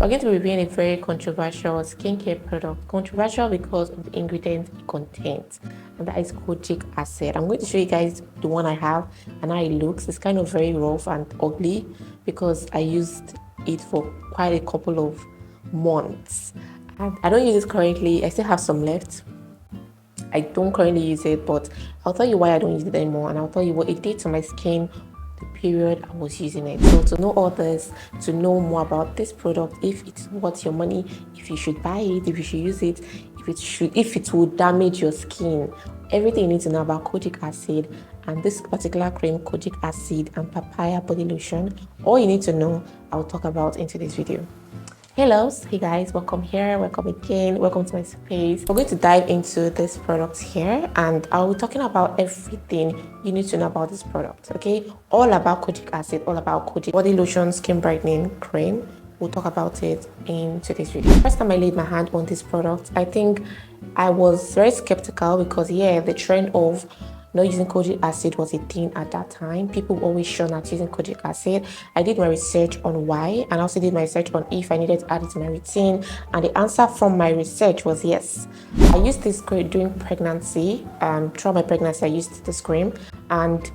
We're going to be reviewing a very controversial skincare product. Controversial because of the ingredients it contains, and that is kojic acid. I'm going to show you guys the one I have and how it looks. It's kind of very rough and ugly because I used it for quite a couple of months. And I don't use it currently. I still have some left. I don't currently use it, but I'll tell you why I don't use it anymore, and I'll tell you what it did to my skin the period I was using it. So to know all this, to know more about this product, if it's worth your money, if you should buy it, if you should use it, if it will damage your skin, everything you need to know about kojic acid and this particular cream, kojic acid and papaya body lotion, all you need to know, I'll talk about into this video. Hello, hey guys, welcome here, welcome again, welcome to my space. We're going to dive into this product here, and I'll be talking about everything you need to know about this product, okay? All about kojic acid, all about kojic body lotion, skin brightening cream. We'll talk about it in today's video. First time I laid my hand on this product, I think I was very skeptical because the trend of not using kojic acid was a thing at that time. People always shun at using kojic acid. I did my research on why, and also did my research on if I needed to add it to my routine, and the answer from my research was yes. I used this cream during pregnancy. Throughout my pregnancy I used this cream, and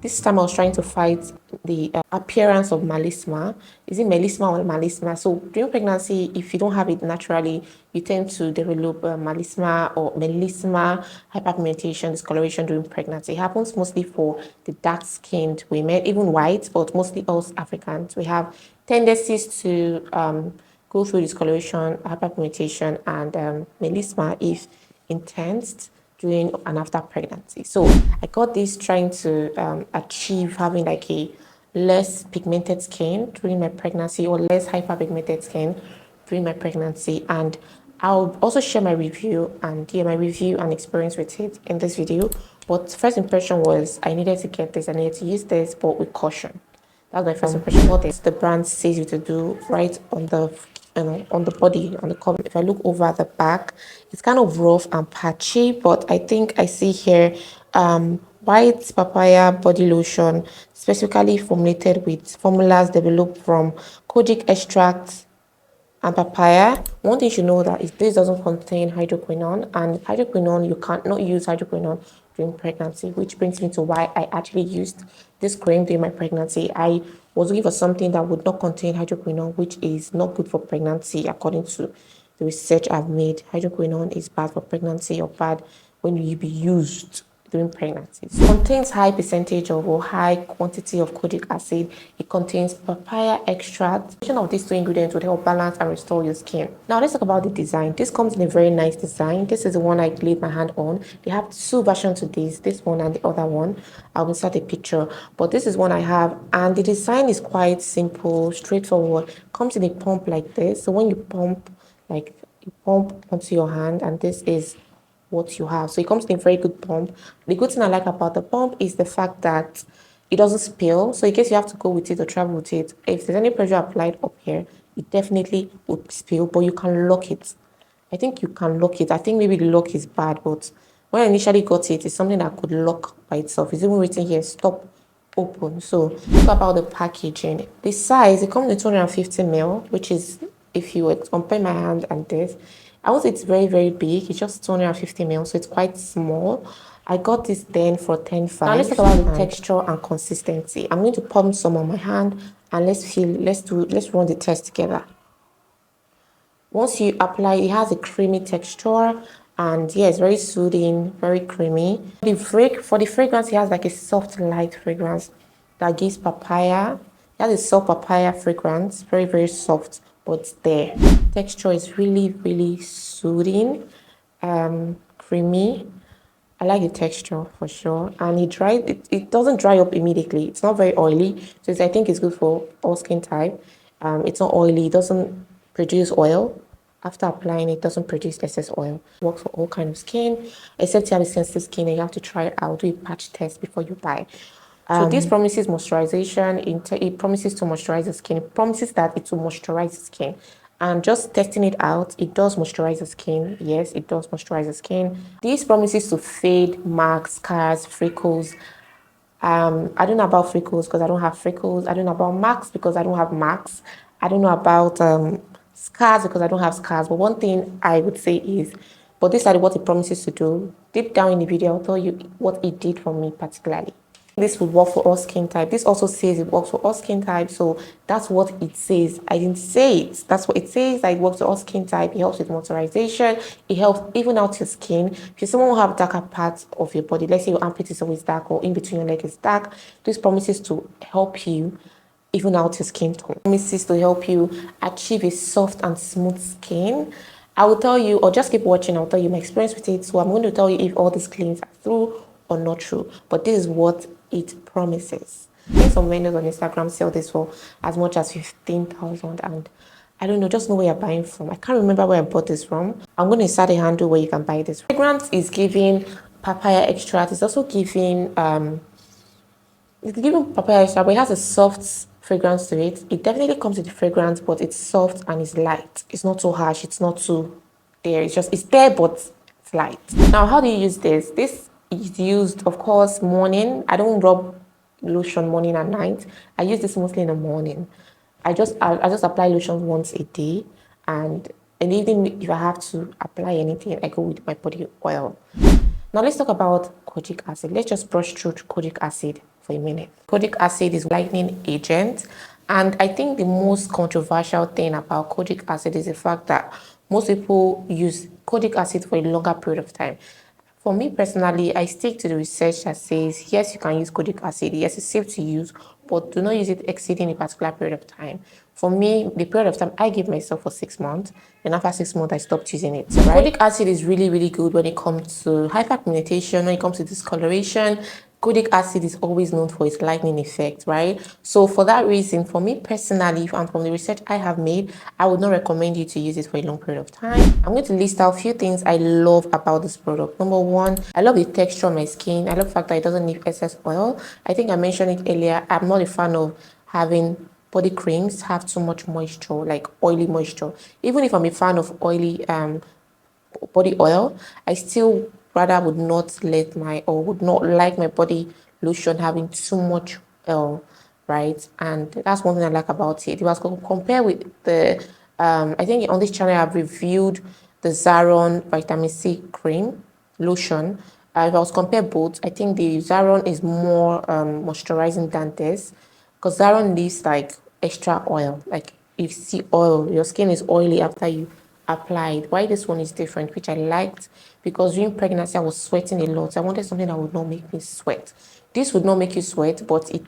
this time I was trying to fight the appearance of melisma. Is it melisma or melisma? So during pregnancy, if you don't have it naturally, you tend to develop melisma or melisma, hyperpigmentation, discoloration during pregnancy. It happens mostly for the dark-skinned women, even white, but mostly us Africans. We have tendencies to go through discoloration, hyperpigmentation, and melisma if intense during and after pregnancy. So I got this trying to achieve having like a less pigmented skin during my pregnancy, or less hyperpigmented skin during my pregnancy. And I'll also share my review and experience with it in this video. But first impression was I needed to get this, I needed to use this, but with caution. That's my first impression. What the brand says you to do right on the on the body, on the cover. If I look over the back, it's kind of rough and patchy, but I think I see here white papaya body lotion, specifically formulated with formulas developed from kojic extract and papaya. One thing you should know that is this doesn't contain hydroquinone, and hydroquinone, you can't not use hydroquinone during pregnancy, which brings me to why I actually used this cream during my pregnancy. I was looking for something that would not contain hydroquinone, which is not good for pregnancy according to the research I've made. Hydroquinone is bad for pregnancy or bad when you be used during pregnancy. It contains high percentage of or high quantity of kojic acid. It contains papaya extract. The of these two ingredients would help balance and restore your skin. Now let's talk about the design. This comes in a very nice design. This is the one I laid my hand on. They have two versions to this one and the other one. I'll insert a picture, but this is one I have, and the design is quite simple, straightforward. Comes in a pump like this. So when you pump, like you pump onto your hand, and this is what you have. So it comes in a very good pump. The good thing I like about the pump is the fact that it doesn't spill. So in case you have to go with it or travel with it, if there's any pressure applied up here, it definitely would spill, but you can lock it. I think you can lock it. I think maybe the lock is bad, but when I initially got it, it's something that could lock by itself. It's even written here, stop, open. So talk about the packaging. The size, it comes in 250 ml, which is, if you compare my hand and this, I would say it's very, very big. It's just 250 ml, so it's quite small. I got this then for 10.5. Now let's talk about the texture and consistency. I'm going to pump some on my hand, and let's run the test together. Once you apply, it has a creamy texture, and it's very soothing, very creamy. For the fragrance, it has like a soft, light fragrance that gives papaya. It has a soft papaya fragrance, very, very soft, but there. Texture is really, really soothing, creamy. I like the texture for sure, and it doesn't dry up immediately. It's not very oily, so I think it's good for all skin type. It's not oily, it doesn't produce oil. After applying it, doesn't produce excess oil. It works for all kind of skin, except you have a sensitive skin and you have to try it out. Do a patch test before you buy. So this promises moisturization. It promises to moisturize the skin. It promises that it will moisturize the skin. And just testing it out, it does moisturize the skin. Yes, it does moisturize the skin. This promises to fade marks, scars, freckles. I don't know about freckles because I don't have freckles. I don't know about marks because I don't have marks. I don't know about scars because I don't have scars, but one thing I would say is, but these are what it promises to do. Deep down in the video, I'll tell you what it did for me particularly. This would work for all skin type. This also says it works for all skin type, so that's what it says. I didn't say it. That's what it says. That it works for all skin type. It helps with moisturization. It helps even out your skin. If you're someone who have darker parts of your body, let's say your armpit is always dark or in between your leg is dark, this promises to help you even out your skin tone. Promises to help you achieve a soft and smooth skin. I will tell you, or just keep watching, I'll tell you my experience with it. So I'm going to tell you if all these claims are true or not true. But this is what it promises. Some vendors on Instagram sell this for as much as 15,000, and I don't know, just know where you're buying from. I can't remember where I bought this from. I'm going to start a handle where you can buy this. Fragrance is giving papaya extract. It's also giving papaya extract, but it has a soft fragrance to it. It definitely comes with the fragrance, but it's soft and it's light. It's not too harsh. It's not too there. It's there, but it's light. Now, how do you use this? This is used, of course, morning. I don't rub lotion morning and night. I use this mostly in the morning. I just apply lotion once a day, and in the evening, if I have to apply anything, I go with my body oil. Now let's talk about kojic acid. Let's just brush through kojic acid for a minute. Kojic acid is a lightening agent, and I think the most controversial thing about kojic acid is the fact that most people use kojic acid for a longer period of time. For me personally, I stick to the research that says, yes, you can use kojic acid. Yes, it's safe to use, but do not use it exceeding a particular period of time. For me, the period of time I give myself for 6 months, and after 6 months, I stopped using it. Right? Kojic acid is really, really good when it comes to hyperpigmentation, when it comes to discoloration. Kojic acid is always known for its lightening effect, right? So for that reason, for me personally, and from the research I have made, I would not recommend you to use it for a long period of time. I'm going to list out a few things I love about this product. Number one, I love the texture on my skin. I love the fact that it doesn't need excess oil. I think I mentioned it earlier. I'm not a fan of having body creams have too much moisture, like oily moisture. Even if I'm a fan of oily body oil, I still rather would not would not like my body lotion having too much oil, right? And that's one thing I like about it. If I was going to compare with the I think on this channel I've reviewed the Zaron vitamin C cream lotion. If I was compare both, I think the Zaron is more moisturizing than this, because Zaron leaves like extra oil. Like if you see oil, your skin is oily after you applied. Why this one is different, which I liked, because during pregnancy I was sweating a lot. I wanted something that would not make me sweat. This would not make you sweat, but it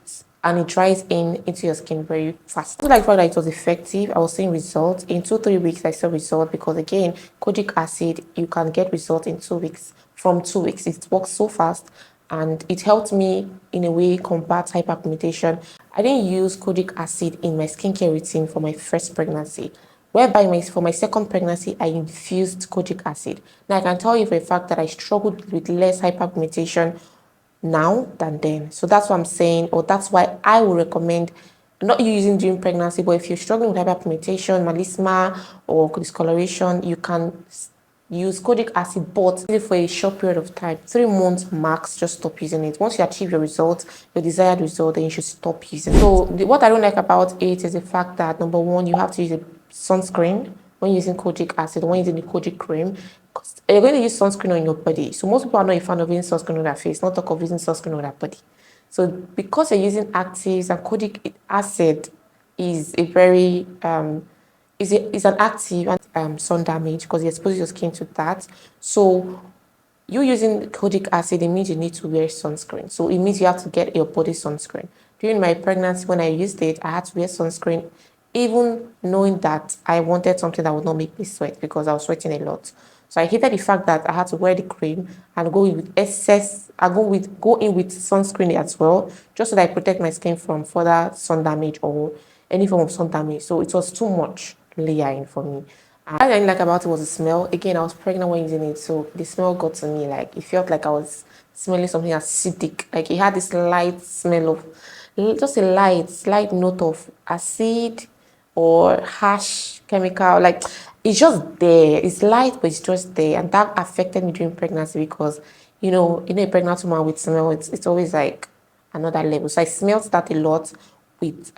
dries into your skin very fast. I like the fact that it was effective. I was seeing results in 2-3 weeks. I saw results because again, kojic acid, you can get results in 2 weeks. From 2 weeks, it works so fast, and it helped me in a way combat hyperpigmentation. I didn't use kojic acid in my skincare routine for my first pregnancy, whereby for my second pregnancy, I infused kojic acid. Now, I can tell you for a fact that I struggled with less hyperpigmentation now than then. So that's what I'm saying, or that's why I would recommend not using during pregnancy, but if you're struggling with hyperpigmentation, melasma, or discoloration, you can use kojic acid, but for a short period of time, 3 months max. Just stop using it. Once you achieve your results, your desired result, then you should stop using it. So what I don't like about it is the fact that number one, you have to use a sunscreen when using kojic acid, when using the kojic cream. You're going to use sunscreen on your body. So most people are not a fan of using sunscreen on their face, not talk of using sunscreen on their body. So because you're using actives, and kojic acid is a very is an active and sun damage, because it exposes your skin to that. So you using kojic acid, it means you need to wear sunscreen. So it means you have to get your body sunscreen. During my pregnancy, when I used it, I had to wear sunscreen, even knowing that I wanted something that would not make me sweat, because I was sweating a lot. So I hated the fact that I had to wear the cream and go in with excess. Go in with sunscreen as well, just so that I protect my skin from further sun damage or any form of sun damage. So it was too much layering for me. What I didn't like about it was the smell. Again, I was pregnant when using it, so the smell got to me. Like, it felt like I was smelling something acidic. Like, it had this light smell of, just a slight note of acid or harsh chemical. Like, it's just there. It's light, but it's just there, and that affected me during pregnancy, because a pregnant woman with smell, it's always like another level. So I smelled that a lot with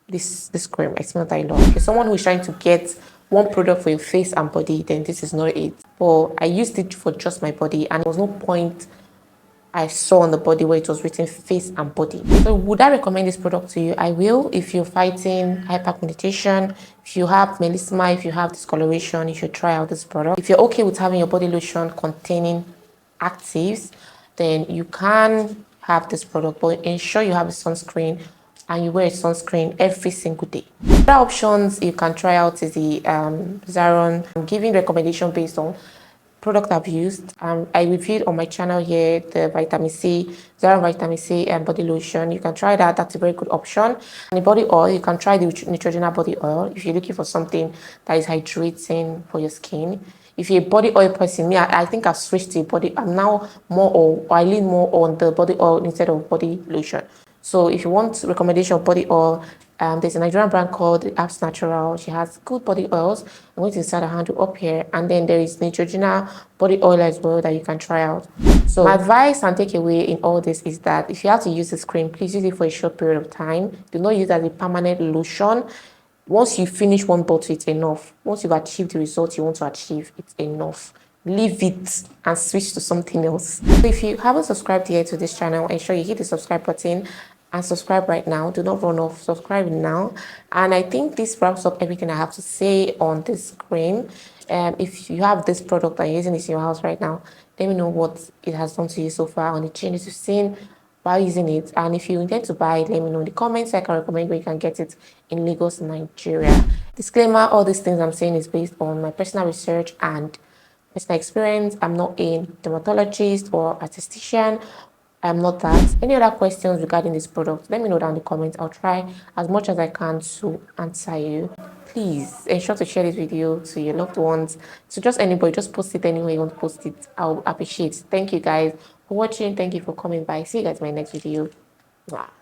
this cream. I smell that I love. If someone who is trying to get one product for your face and body, then this is not it. But I used it for just my body, and there was no point I saw on the body where it was written face and body. So would I recommend this product to you? I will. If you're fighting hyperpigmentation, if you have melasma, if you have discoloration, you should try out this product. If you're okay with having your body lotion containing actives, then you can have this product, but ensure you have a sunscreen and you wear a sunscreen every single day. Other options you can try out is the Zaron. I'm giving recommendation based on product I've used. I reviewed on my channel here the vitamin C, Zara vitamin C and body lotion. You can try that. That's a very good option. And the body oil, you can try the Neutrogena body oil if you're looking for something that is hydrating for your skin. If you're a body oil person, me, I think I've switched to body. I'm now more, or I lean more on the body oil instead of body lotion. So if you want recommendation of body oil, there's a Nigerian brand called Apps Natural. She has good body oils. I'm going to insert a handle up here. And then there is Neutrogena body oil as well that you can try out. So my advice and takeaway in all this is that if you have to use this cream, please use it for a short period of time. Do not use it as a permanent lotion. Once you finish one bottle, it's enough. Once you've achieved the result you want to achieve, it's enough. Leave it and switch to something else. So if you haven't subscribed yet to this channel, ensure you hit the subscribe button and subscribe right now. Do not run off. Subscribe now. And I think this wraps up everything I have to say on this cream. If you have this product and you're using this in your house right now, let me know what it has done to you so far, on the changes you've seen while using it. And if you intend to buy it, let me know in the comments. I can recommend where you can get it in Lagos, Nigeria. Disclaimer, all these things I'm saying is based on my personal research and personal experience. I'm not a dermatologist or esthetician. I'm not that. Any other questions regarding this product, let me know down in the comments. I'll try as much as I can to answer you. Please ensure to share this video to your loved ones, to just anybody. Just post it anywhere you want to post it. I'll appreciate it. Thank you guys for watching. Thank you for coming by. See you guys in my next video. Bye.